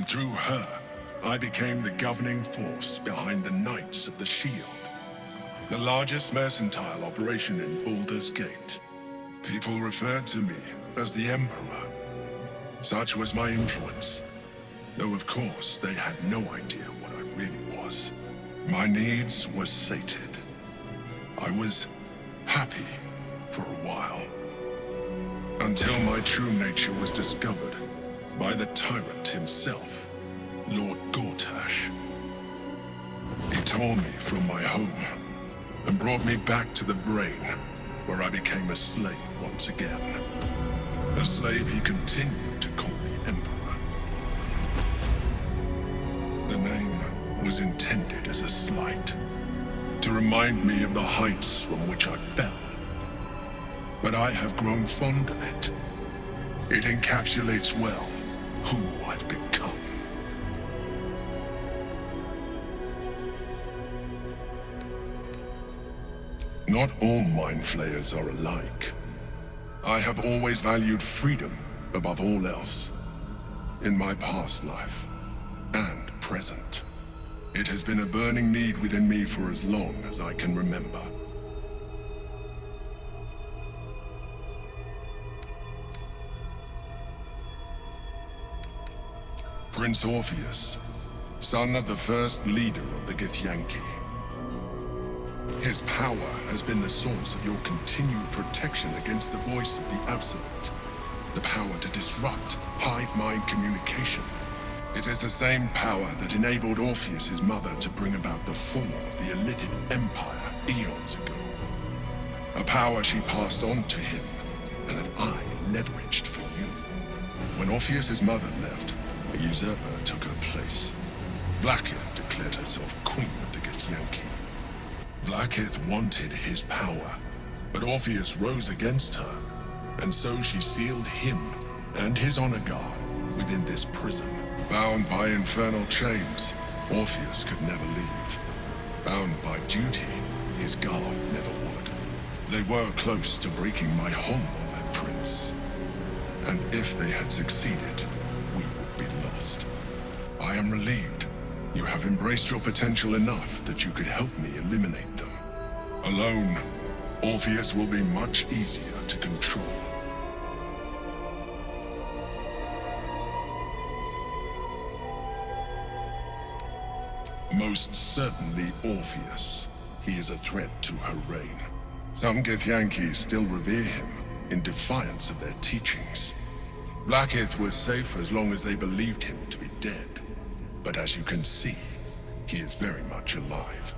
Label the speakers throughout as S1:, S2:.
S1: And through her, I became the governing force behind the Knights of the Shield, the largest mercantile operation in Baldur's Gate. People referred to me as the Emperor. Such was my influence, though of course they had no idea what I really was. My needs were sated. I was happy for a while, until my true nature was discovered by the tyrant himself, Lord Gortash. He tore me from my home and brought me back to the brain, where I became a slave once again. A slave he continued to call the Emperor. The name was intended as a slight, to remind me of the heights from which I fell. But I have grown fond of it. It encapsulates well who I've become. Not all mind flayers are alike. I have always valued freedom above all else. In my past life and present, it has been a burning need within me for as long as I can remember. Prince Orpheus, son of the first leader of the Githyanki. His power has been the source of your continued protection against the voice of the Absolute. The power to disrupt hive mind communication. It is the same power that enabled Orpheus's mother to bring about the fall of the Illithid Empire eons ago. A power she passed on to him, and that I leveraged for you. When Orpheus's mother left, a usurper took her place. Blackith declared herself queen of the Githyanki. Blackith wanted his power, but Orpheus rose against her, and so she sealed him and his honor guard within this prison. Bound by infernal chains, Orpheus could never leave. Bound by duty, his guard never would. They were close to breaking my hold on that prince. And if they had succeeded, we would be lost. I am relieved. You have embraced your potential enough that you could help me eliminate them. Alone, Orpheus will be much easier to control. Most certainly Orpheus. He is a threat to her reign. Some Githyanki still revere him in defiance of their teachings. Blackith was safe as long as they believed him to be dead. But as you can see, he is very much alive.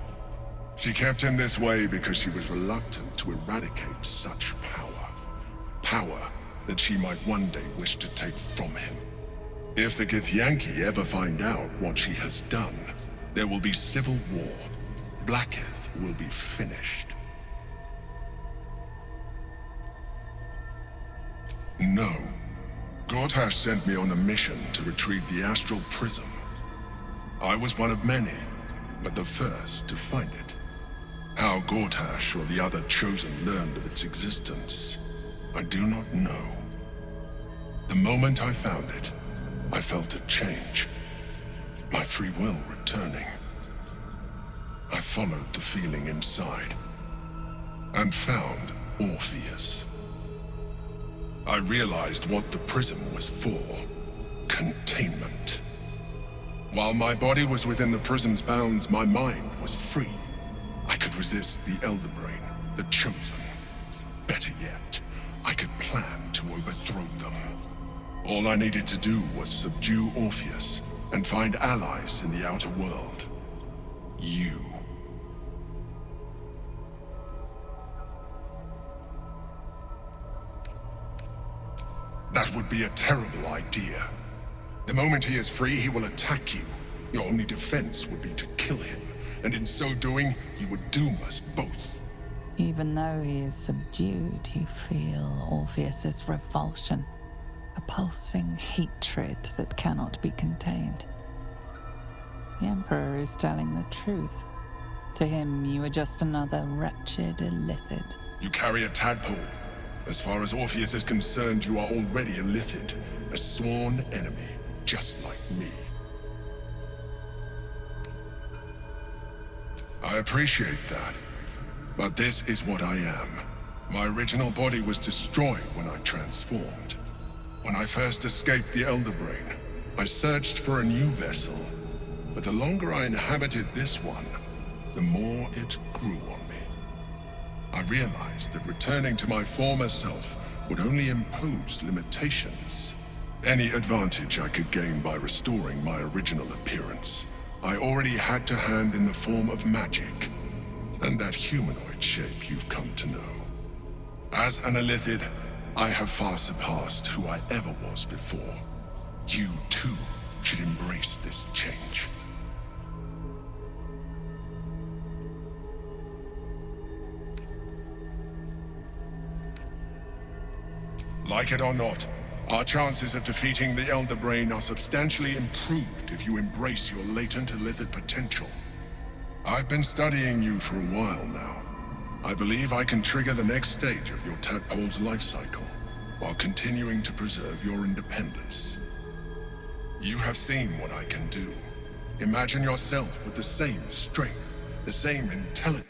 S1: She kept him this way because she was reluctant to eradicate such power. Power that she might one day wish to take from him. If the Githyanki ever find out what she has done, there will be civil war. Blackith will be finished. No. Gortash sent me on a mission to retrieve the Astral Prism. I was one of many, but the first to find it. How Gortash or the other Chosen learned of its existence, I do not know. The moment I found it, I felt a change. My free will returning. I followed the feeling inside, and found Orpheus. I realized what the prism was for. Containment. While my body was within the prism's bounds, my mind was free. I could resist the Elder Brain, the Chosen. Better yet, I could plan to overthrow them. All I needed to do was subdue Orpheus and find allies in the outer world. You. That would be a terrible idea. The moment he is free, he will attack you. Your only defense would be to kill him, and in so doing, he would doom us both.
S2: Even though he is subdued, you feel Orpheus's revulsion, a pulsing hatred that cannot be contained. The Emperor is telling the truth. To him, you are just another wretched Illithid.
S1: You carry a tadpole. As far as Orpheus is concerned, you are already Illithid, a sworn enemy, just like me. I appreciate that. But this is what I am. My original body was destroyed when I transformed. When I first escaped the Elder Brain, I searched for a new vessel. But the longer I inhabited this one, the more it grew on me. I realized that returning to my former self would only impose limitations. Any advantage I could gain by restoring my original appearance, I already had to hand in the form of magic, and that humanoid shape you've come to know. As an Illithid, I have far surpassed who I ever was before. You, too, should embrace this change. Like it or not, our chances of defeating the Elder Brain are substantially improved if you embrace your latent Illithid potential. I've been studying you for a while now. I believe I can trigger the next stage of your tadpole's life cycle, while continuing to preserve your independence. You have seen what I can do. Imagine yourself with the same strength, the same intelligence.